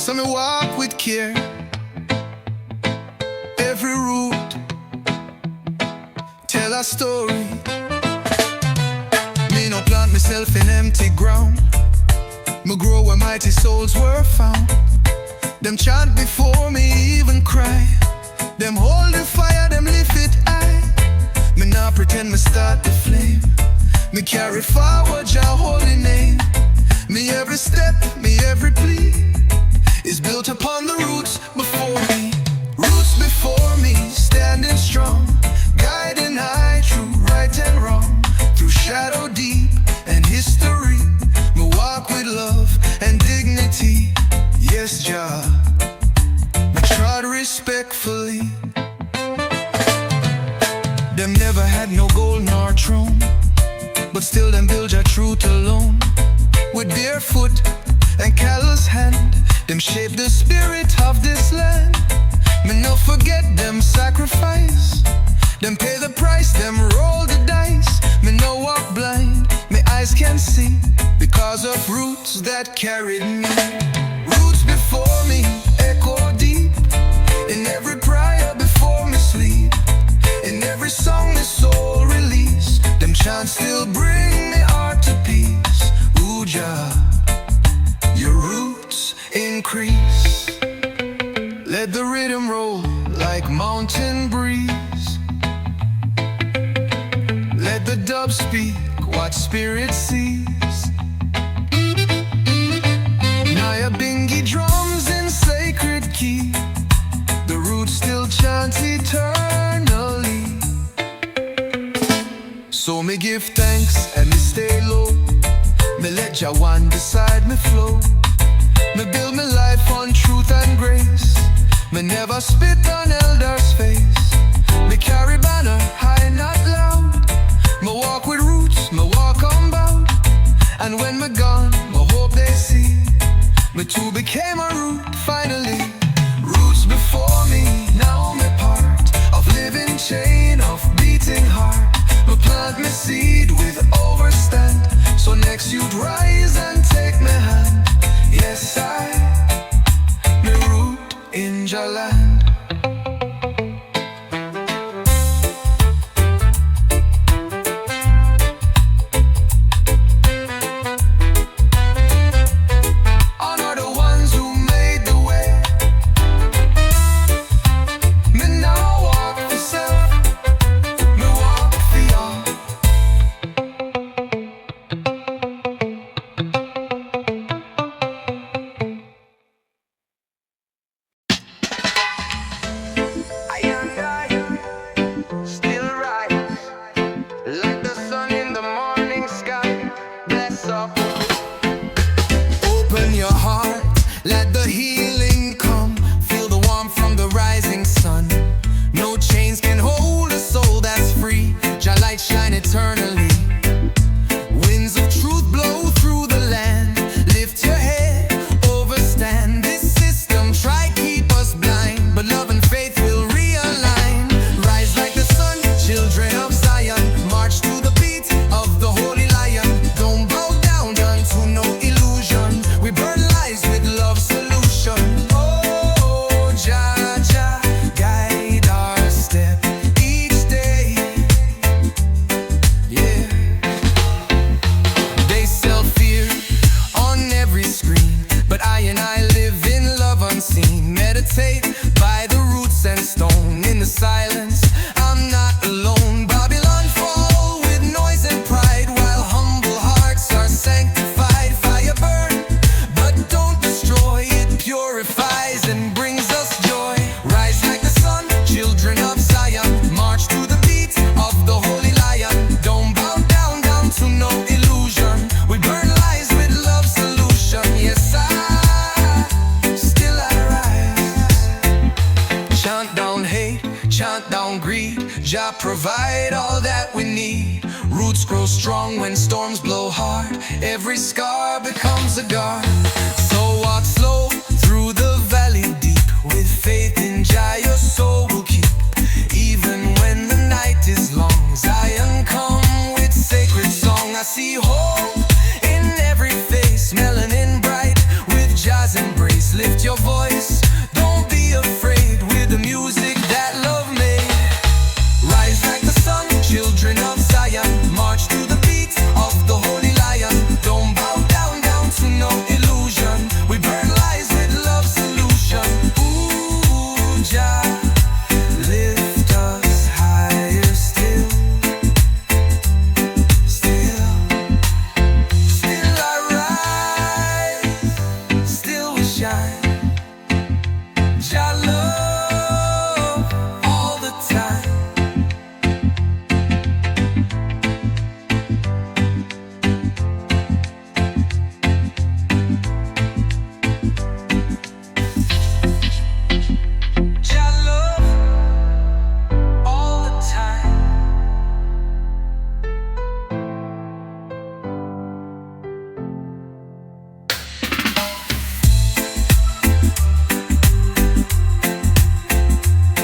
So me walk with care. Every root tell a story. Me no plant myself in empty ground. Me grow where mighty souls were found. Them chant before me even cry. Them hold the fire, them lift it high. Me not pretend me start the flame. Me carry forward your holy name. Me every step, me every plea is built upon the roots before me. Roots before me, standing strong, guiding high through right and wrong. Through shadow deep and history, me walk with love and dignity. Yes, Jah, me trod respectfully. Them never had no gold nor throne, but still them build your truth alone. With bare foot and callous hand, them shape the spirit of this land. Me no forget them sacrifice. Them pay the price, them roll the dice. Me no walk blind, me eyes can see, because of roots that carried me. Roots before me, echo deep, in every prayer before me sleep. In every song the soul release, them chants still bring me heart to peace. Ooh, Jah, your roots increase. Let the rhythm roll like mountain breeze. Let the dub speak what spirit sees. Nyabinghi drums in sacred key. The roots still chant eternally. So me give thanks and me stay low. Me let Jawan beside me flow. Me build me life on truth and grace. Me never spit on elders' face. Me carry banner high, not loud. Me walk with roots, me walk unbound. And when me gone, me hope they see me too became a root finally. Roots before me, now me part of living chain of beating heart. Me plant me seed with overstand, so next you'd rise and take me hand. Yes, I me root in your land. Honor the ones who made the way. Me now walk for self, me walk for y'all. Still rise like the sun in the morning sky. Bless up. Open your heart, let the healing come. Feel the warmth from the rising sun. No chains can hold a soul that's free. Your light shine eternally. Winds of truth blow through the land. Lift your head, overstand. This system try keep us blind, but love and faith will realign. Rise like the sun, children of Zion. March to the beat of the holy lion. Don't bow down to no illusion. We burn lies with love solution. Oh, Jah, Jah, guide our step each day. Yeah. They sell fear on every screen, but I live in love unseen. Meditate by the roots and stone. In the silence, I'm not alone. Babylon fall with noise and pride, while humble hearts are sanctified. Fire burn, but don't destroy. It purifies and brings us joy. Rise like the sun, children of Zion. March to the beat of the holy lion. Don't bow down to no illusion. We burn lies with love solution. Yes, still I rise. Chant down hate, chant down greed. Jah provide all that we need. Roots grow strong when storms blow hard. Every scar becomes a guard. So walk slow through the valley deep. With faith in Jah, your soul will keep. Even when the night is long, Zion come with sacred song. I see hope in every face, melanin bright with Jah's embrace. lift your voice. Don't be afraid with the music that love made. Rise like the sun, children of Zion. March to the beat of the holy lion. Don't bow down, down to no illusion. We burn lies with love's solution. Ooh, Jah, lift us higher still. Still I rise, still we shine. Jah love all the time. Jah love all the time.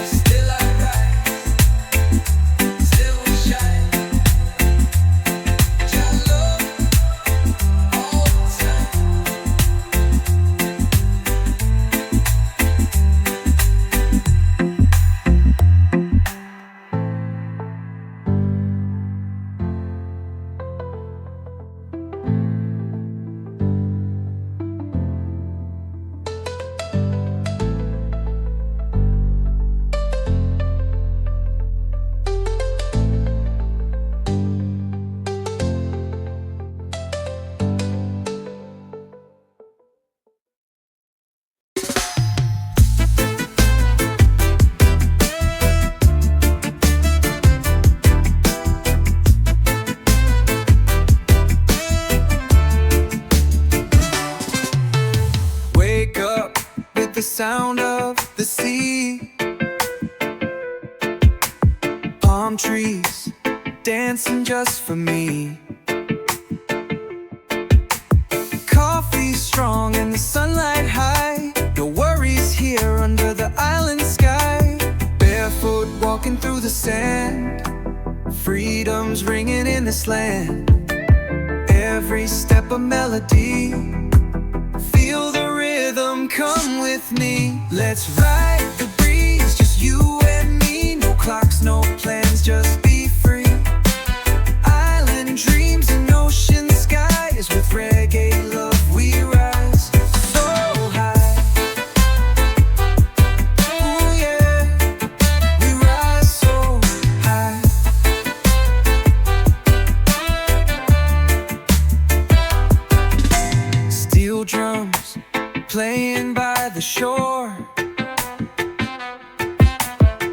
Still I rise, still we shine. Jah love all the time. Wake up with the sound of the sea. Palm trees dancing just for me. Coffee strong and the sunlight high. No worries here under the island sky. Barefoot walking through the sand. Freedom's ringing in this land. Every step a melody. Feel the rhythm, come with me. Let's ride the breeze, just you and me. No clocks, no plans, just be free. Island dreams and ocean skies. With reggae love we rise so high. Ooh yeah, we rise so high. Steel drums playing by the shore.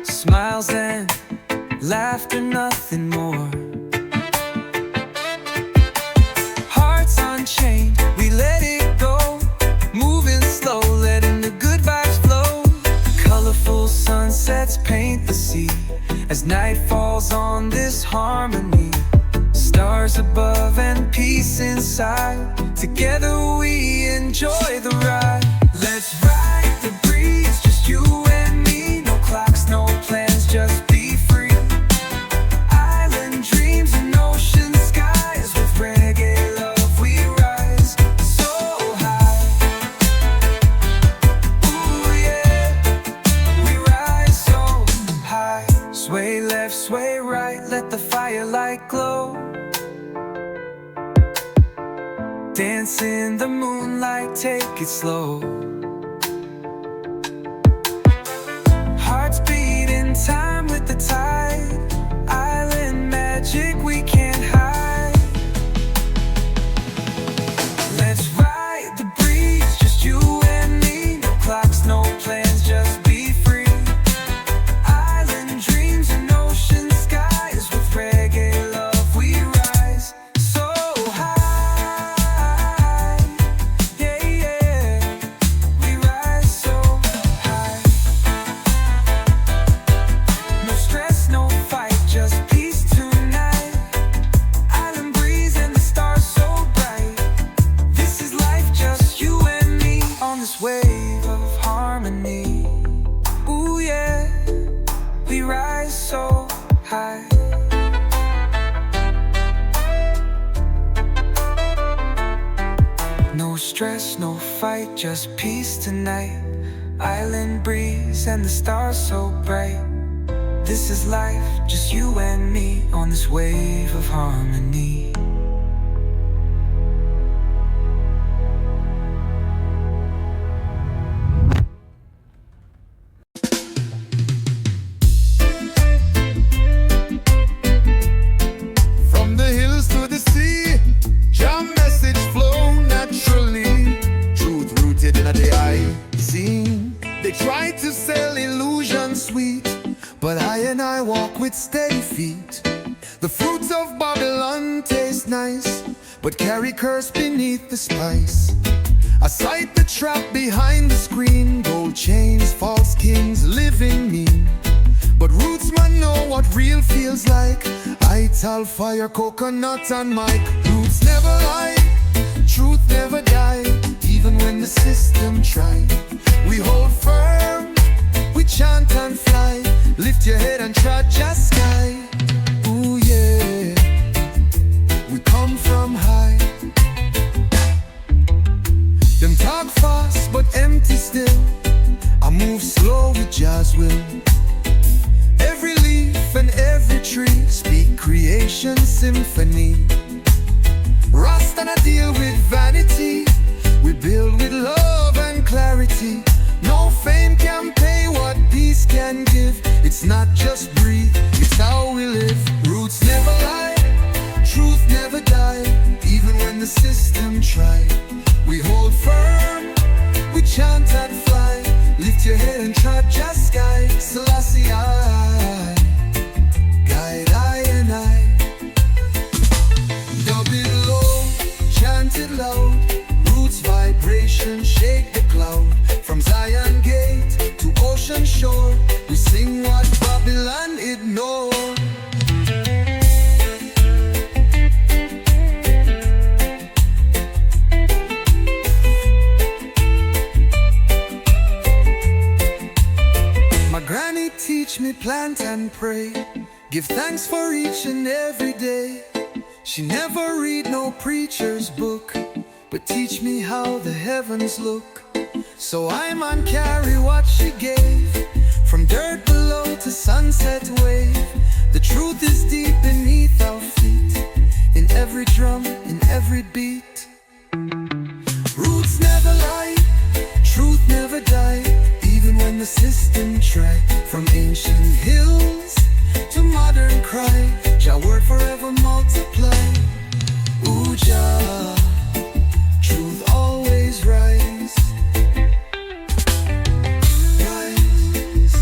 Smiles and laughter, nothing more. Hearts unchained, we let it go. Moving slow, letting the good vibes flow. Colorful sunsets paint the sea as night falls on this harmony. Stars above and peace inside. Together we enjoy the ride. Let's ride the breeze, just you and me. No clocks, no plans, just be free. Island dreams and ocean skies. With reggae love we rise so high. Ooh yeah, we rise so high. Sway left, sway right, let the firelight glow. Dance in the moonlight, take it slow. Hearts beat in time with the tide. Island magic we can't hide. Let's ride the breeze, just you and me. No clocks, no plans, just be free. Island dreams and ocean skies. With reggae love we rise so high. stress, no fight, just peace tonight. Island breeze and the stars so bright. This is life, just you and me on this wave of harmony. From the hills to the sea, Jah message flow naturally. Truth rooted in the eye seen. They try to sell illusion sweet, but I walk with steady feet. The fruits of Babylon taste nice, but carry curse beneath the spice. I sight the trap behind the screen. Gold chains, false kings, living mean. But Rootsman know what real feels like. I tell fire, coconut and mic. Roots never lie, truth never die. Even when the system try, we hold firm, we chant and fly. Lift your head and trot just sky. Ooh yeah, we come from high. Them talk fast but empty still. I move slow with Jah's will. Every leaf and every tree speak creation symphony. Rasta not deal with vanity. We build with love and clarity. No fame can pay what peace can give. It's not just breathe, it's how we live. Roots never lie, truth never die. Even when the system try, we hold firm, we chant and fly. Lift your head and trot just sky. Selassie I, guide I and I. Dub it low, chant it loud. Roots vibration shake the cloud. From Zion gate to ocean shore, we sing what Babylon ignored. My granny teach me plant and pray. Give thanks for each and every day. She never read no preacher's book, but teach me how the heavens look. So I man carry what she gave. From dirt below to sunset wave. The truth is deep beneath our feet. In every drum, in every beat. Roots never lie, truth never die. Even when the system try. From ancient hills to modern cry. Jah word forever multiply. Ooh Jah, truth always rise. Rise,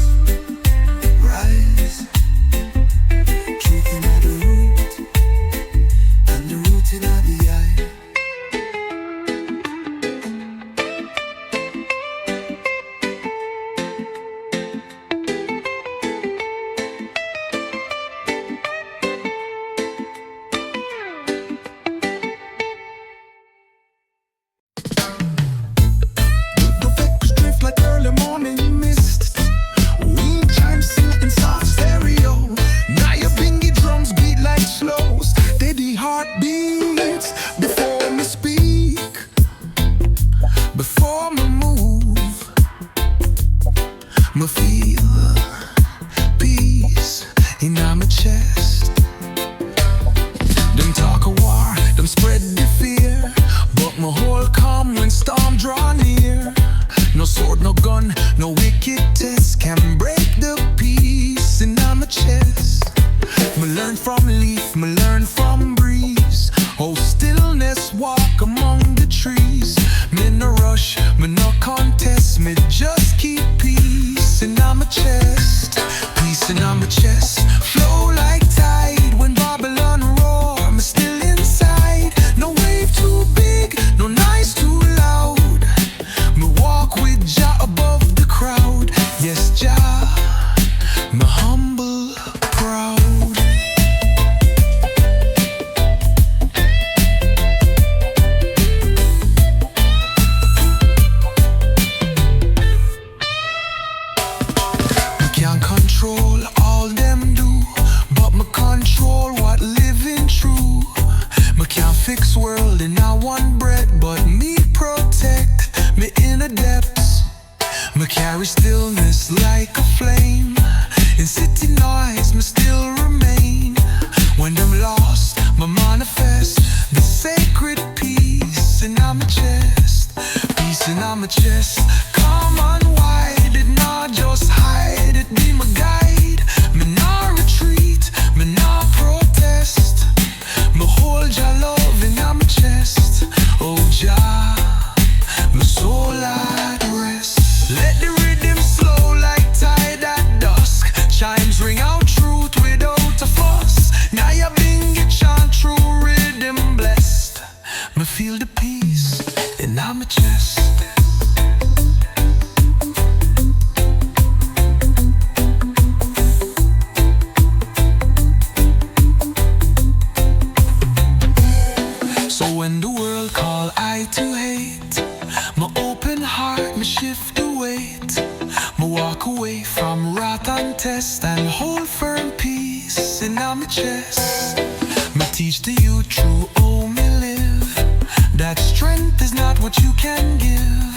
rise. Truth in the root, and the root in the eye. Nyabinghi drums beat like slow, steady heartbeats. Before me speak, before me move, me feel peace in my chest. Them talk a war, them spread the fear, but my whole calm when storm draw near. No sword, no gun, no wicked test can break the peace in my chest. Me learn from leaf, me learn from breeze. Oh, stillness walk among the trees. Me no rush, me no contest. Me just keep peace in my chest. Peace in my chest. Flow like tide when Babylon roar. Me still inside. No wave too big, no noise too loud. Me walk with Jah above the crowd. Yes, Jah, me humble, proud. Me can't control all them do, but me depths. Me carry stillness like a flame. In city noise, me still remain. When I'm lost, me manifest the sacred peace in my chest. Peace in my chest. Come unwind it, not just hide it. Be my guide. Me not retreat, me not protest. Me hold your love in my chest. Oh Jah, my soul at rest. Let the rhythm slow like tide at dusk. Chimes ring out truth without a fuss. Nyabinghi chant through rhythm blessed. Me feel the peace in my chest. So when the world call I to hate, my open heart, me shift the weight. Me walk away from wrath and test and hold firm peace in my chest. Me teach the youth through how me live, that strength is not what you can give,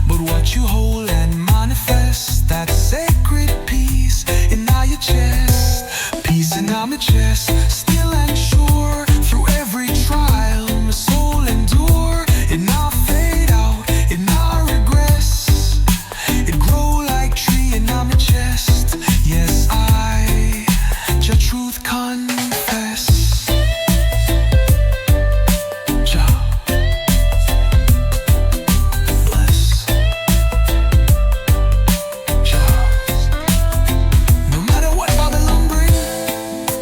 but what you hold and manifest. That sacred peace in your chest. Peace in my chest, still and sure. Through every trial, my soul endure. It not fade out, it not regress. It grow like tree in my chest. Yes, I, your truth confess. Jah bless. Jah. No matter what Babylon bring,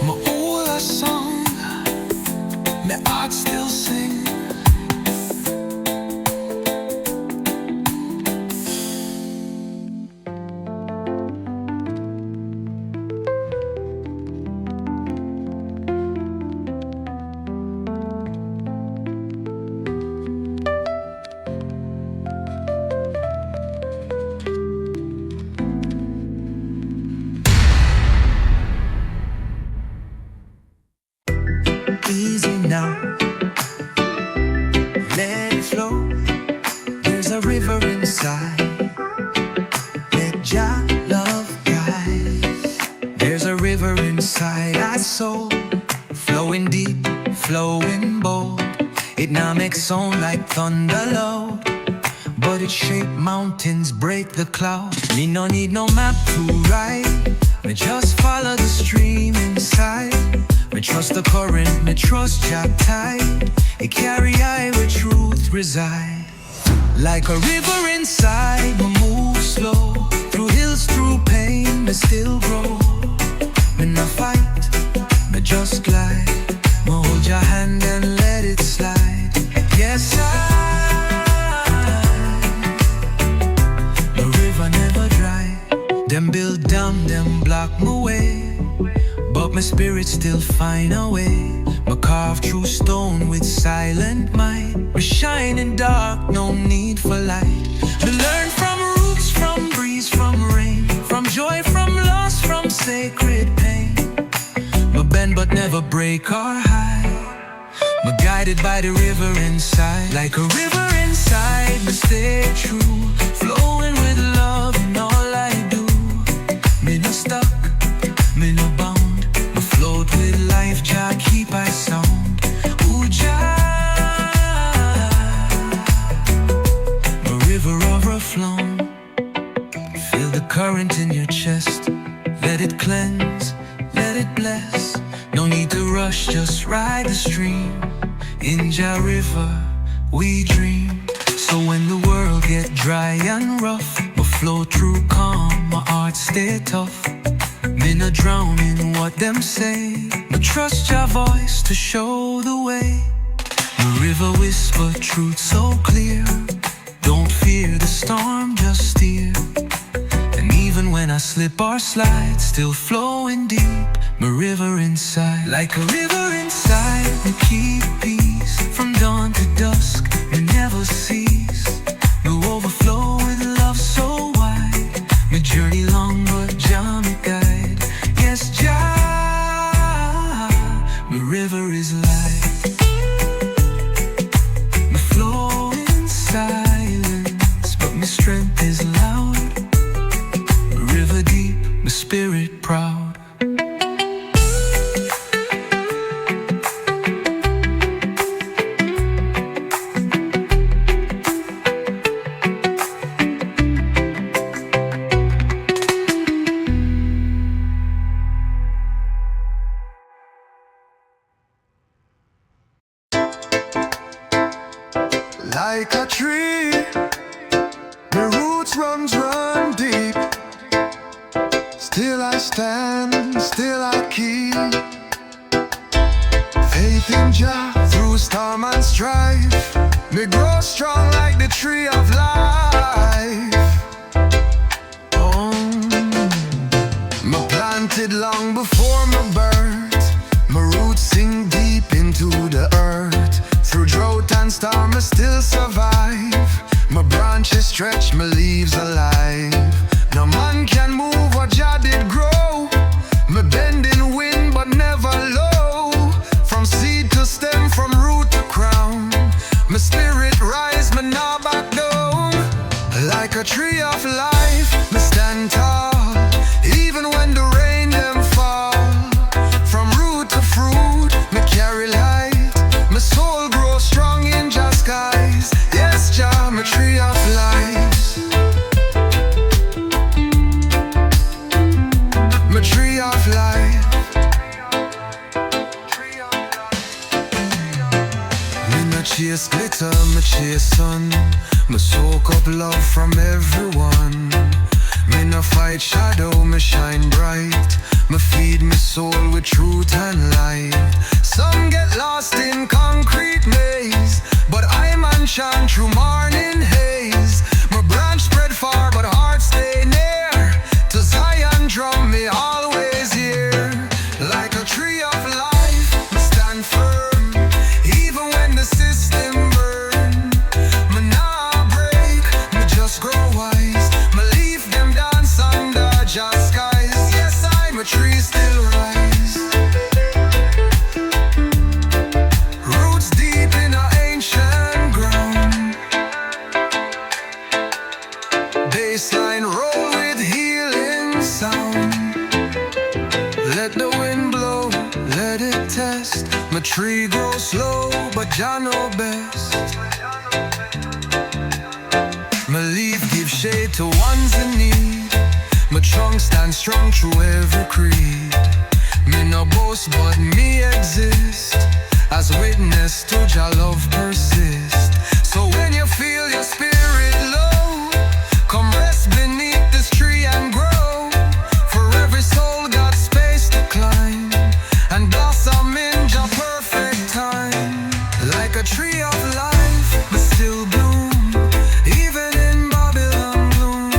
my whole a song, my heart still sing. Easy now, let it flow. There's a river inside, let Jah love guide. There's a river inside our soul, flowing deep, flowing bold. It now makes sound like thunder loud, but it shape mountains, break the cloud. Me no need no map to ride, me just follow the stream inside. Me trust the current, me trust Jah tide. It carry I where truth reside. Like a river inside, me move slow. Through hills, through pain, me still grow. Me not fight, me just glide. Me hold your hand and let it slide. Yes, the river never dry. Them build dam, them block my way, but my spirit still find a way. Me carve through stone with silent mind. We shine in dark, no need for light. We learn from roots, from breeze, from rain, from joy, from loss, from sacred pain. Me bend but never break or hide. Me guided by the river inside. Like a river inside, me stay true, flowing with love in all I do. Me no stuck, me no bound. Me float with life, Jah keep I sound. Ooh Jah, a river overflown. Feel the current in your chest. Let it cleanse, let it bless. No need to rush, just ride the stream. In Jah river we dream. So when the world get dry and rough, we flow through calm, my heart stay tough. Me no drown in what them say, but trust your voice to show the way. The river whisper truth so clear. Don't fear the storm, just steer. And even when I slip or slide, still flowing deep, my river inside. Like a river inside, we keep peace. From dawn to dusk, we never cease. We overflow with love so wide. My journey long, but Jah me guide. Yes, Jah, my river is light. Me flow in silence, but me strength strength is loud, river deep, my spirit proud. Like a tree, the roots run deep. Still I stand, still I keep faith in Jah through storm and strife. Me grow strong like the tree of life. Me planted long before my birth. My roots sink deep into the earth. Through drought and storm I still survive. My branches stretch, my leaves alive. No man can move what Jah did grow. Me bend in wind but never low. From seed to stem, from root to crown. My spirit rise, me not back down. Like a tree of life, me stand tall. Even when the rain them fall. From root to fruit, me carry light. My soul grows strong in Jah's skies. Yes, Jah, my tree of life. My tree of life. Me no chase glitter, me chase sun. Me soak up love from everyone. Me no fight shadow, me shine bright. Me feed me soul with truth and light. Some get lost in concrete maze, but I man shine through morning haze. My branch spread far, but heart stay near. To Zion drum me always here. Like a tree of life, me stand firm. Even when the system burn, me nah break, me just grow wise. Me leave them dance under Jah's skies. Yes, I'm a tree still rise. Roots deep in our ancient ground. Bassline roll with healing sound. Let the wind blow, let it test. My tree grows slow, but Jah know best. My leaf give shade to ones in need. My trunk stands strong through every creed. Me no boast, but me exist as witness to Jah love persist. So when you feel your spirit low, come rest beneath this tree and grow. For every soul got space to climb and blossom in Jah perfect time. Like a tree of life, but still bloom. Even in Babylon gloom,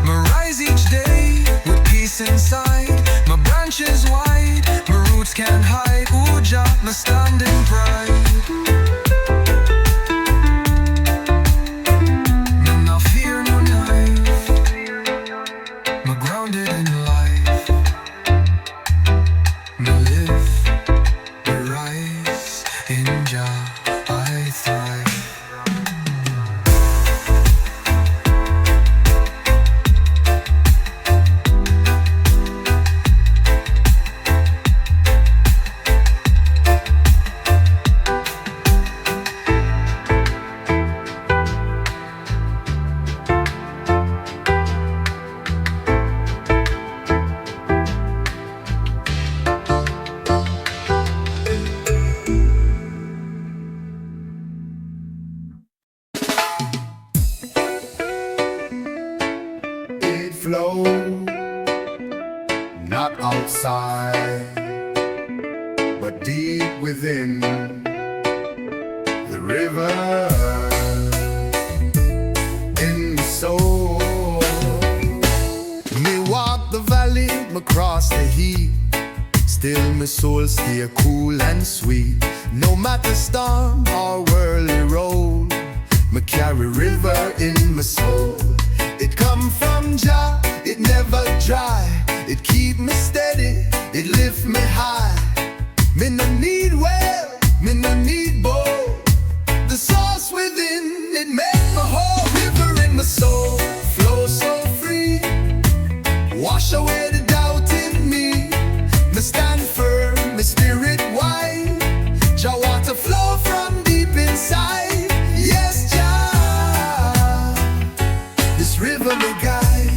me rise each day with peace inside. My branches wide, my roots can't hide. Ooh, Jah, me stand in pride. Me no fear no knife. Me grounded in life. Me live, me rise. In Jah I thrive. It flows, not outside, but deep within the river, in the soul. Me walk the valley, me cross the heat. Still my soul stay cool and sweet. No matter storm or whirly roll, me carry river in my soul. It come from Jah, it never dry. It keep me steady, it lift me high. Me no need well, me no need bow. The source within, it make my whole river in my soul. wash away the doubt in me. Me stand firm, me spirit wide. Jah water flow from deep inside. Yes, Jah, this river me guide.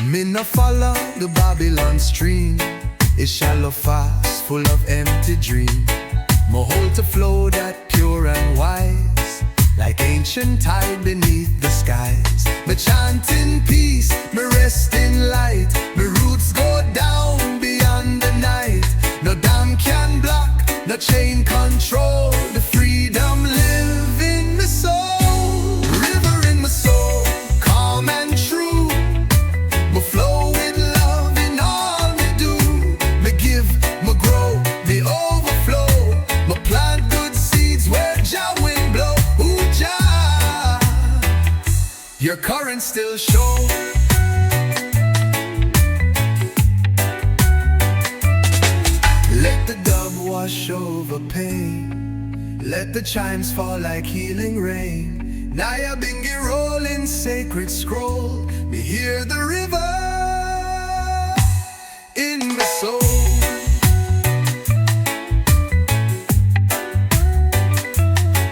Me no follow the Babylon stream. It's shallow fast, full of empty dream. Me hold to flow that pure and wise, like ancient tide beneath the skies. Me chant in peace, me rest in light. Me roots go down beyond the night. No dam can block, no chain control the freedom live in me soul. River in my soul, calm and true. Me flow with love in all me do. Me give, me grow, me overflow. Me plant good seeds where Jah wind blow. Ooh, Jah, your current still show. Let the dub wash over pain. Let the chimes fall like healing rain. Nyabinghi rolling sacred scroll. Me hear the river in my soul.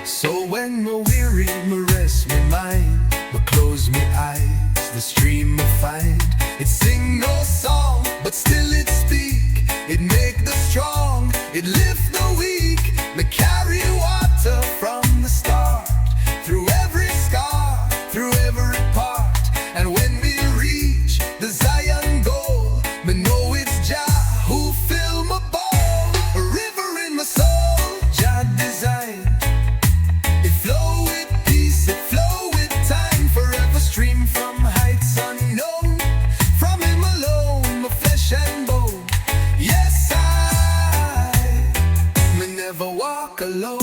So when me weary, me rest me mind. Me close me eyes, the stream me find. It sing no song, but still it speak. It make the strong, it lift the weak. Me carry water from the start, through every scar, through every part. And when we reach the Zion goal, me know it's Jah who fill my bowl. A river in my soul, Jah design. It flow with peace, it flow with time. Forever stream from heights unknown. From him alone, my flesh and bone. Yes, me never walk alone.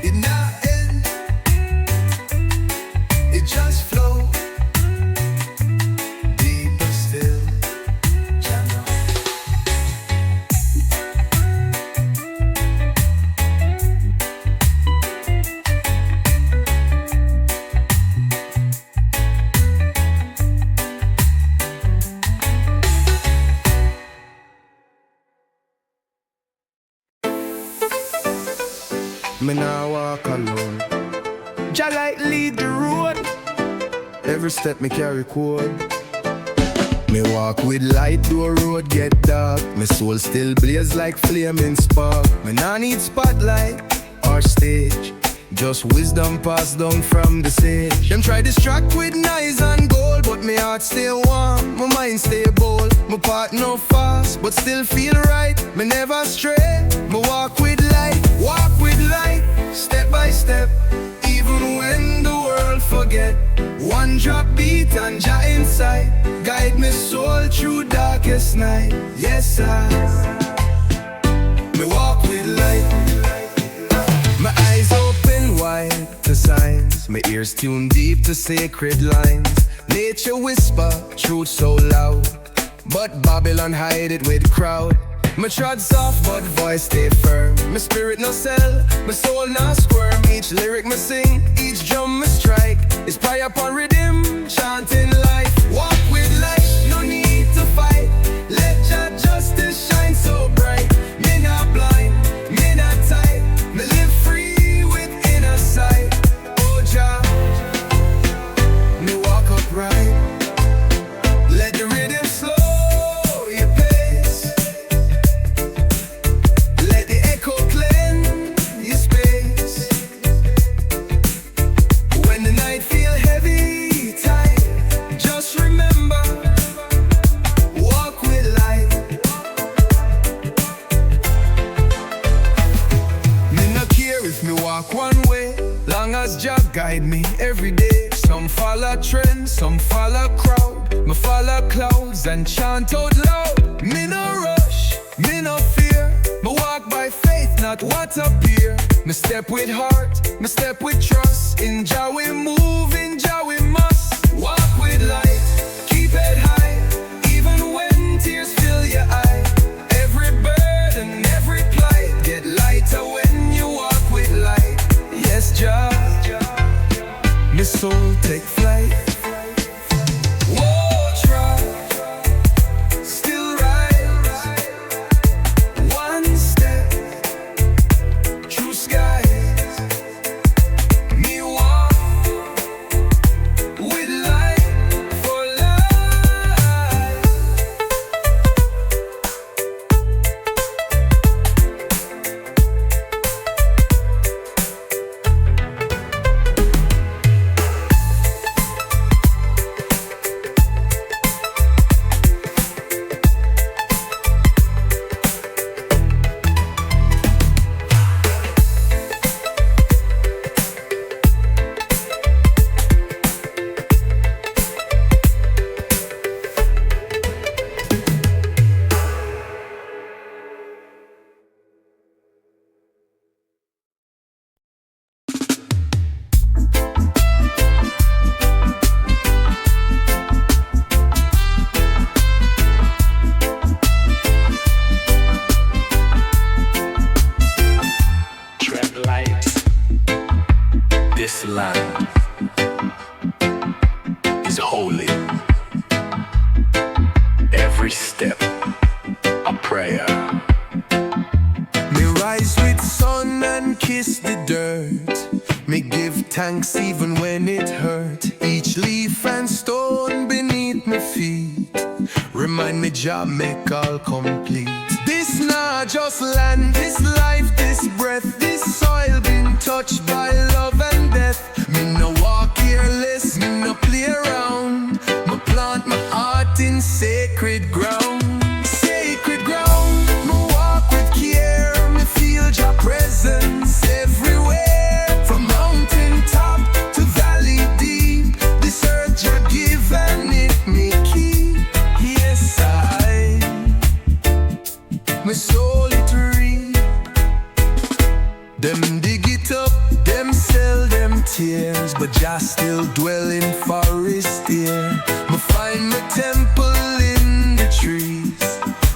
It not end, it just flow. Deeper still, Jah know. Me nah walk alone. Jah like lead the road. Every step me carry code. Me walk with light, though road get dark. Me soul still blaze like flaming spark. Me nah need spotlight or stage, just wisdom passed down from the sage. Them try distract with knives and gold, but me heart stay warm, my mind stay bold. My part no fast, but still feel right. Me never stray, me walk with light. Walk with light, step by step. Even when the world forget, one drop beat and Jah inside. Guide me soul through darkest night. Yes, me walk with light. My eyes open wide to signs, my ears tuned deep to sacred lines. Nature whisper, truth so loud, but Babylon hide it with crowd. My trod soft, but voice stay firm. My spirit no sell, my soul no squirm. Each lyric me sing, each drum me strike is prayer upon rhythm, chanting life. Walk with light, no need to fight. Let Jah justice shine so bright. Me not blind, me not tight. Me live free with inner sight. Oh Jah, me walk upright. Let the rhythm slow your pace. Let the echo cleanse your space. When the night feel heavy, tight, just remember, walk with light. Me no care if me walk one way, long as Jah guide me every day. Some follow trends, some follow crowd. Me follow clouds and chant out loud. Me no rush, me no fear. Me walk by faith, not what appear. Me step with heart, me step with trust. In Jah we move, in Jah we must. Walk with light, keep it high, even when tears fill your eye. Every burden, every plight get lighter when you walk with light. Yes, Jah, take flight. Whoa, try, still rise. One step, true skies. Me walk with light for life. Tread light. This land is holy. Every step a prayer. Me rise with sun and kiss the dirt. Me give thanks even when it hurt. Each leaf and stone beneath my feet remind me Jah make all complete. This not just land, this life, this breath, this soil been touched by love and death. Me no walk careless, me no play around. Me plant my heart in sacred ground. Sacred ground, me walk with care. Me feel Jah presence everywhere. From mountain top to valley deep, this earth Jah give and it me keep. Yes, my soul it reap. Them dig it up, them sell them tears, but Jah still dwell in forest here. Me find my temple in the trees,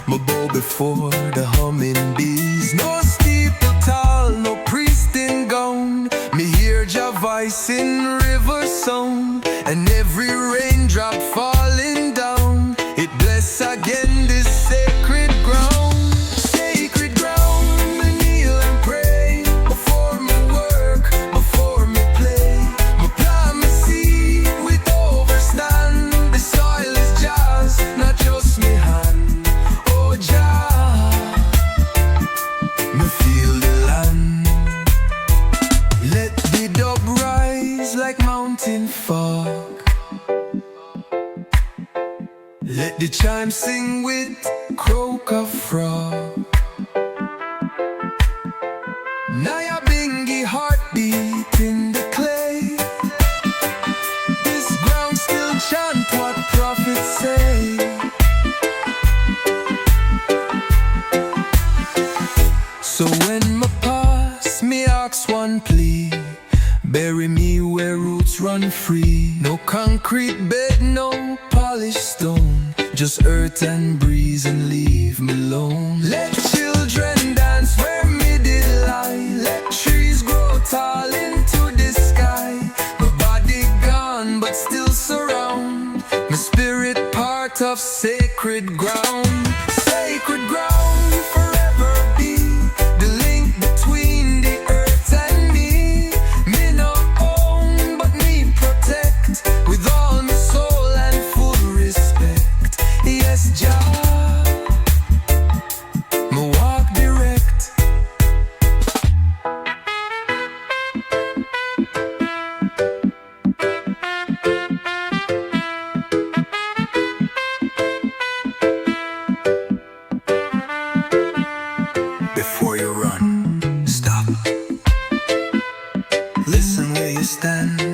me bow before the humming bees. No steeple tall, no priest in gown. Me hear Jah voice in river sound, and every raindrop falling down, it bless again this sacred ground. Sacred ground, me kneel and pray before me work, before me play. Me plant my seed with overstand. The soil is Jah's, not just me hand. Oh Jah, me feel the land. Let the dub rise like mountain fog. Let the chimes sing with croak of frog. Nyabinghi heartbeat in the clay. This ground still chant what prophets say. So when me pass, me ask one plea. Bury me where roots run free. No concrete bed, no polished stone, just earth and breeze and leave me alone. Let children dance where me did lie. Let trees grow tall into the sky. My body gone but still surround. My spirit part of sacred ground. Sacred ground forever be the link between the earth and me. Me no own but me protect with all my soul and full respect. Yes, Jah, me walk direct. Before you run, stop. Listen where you stand.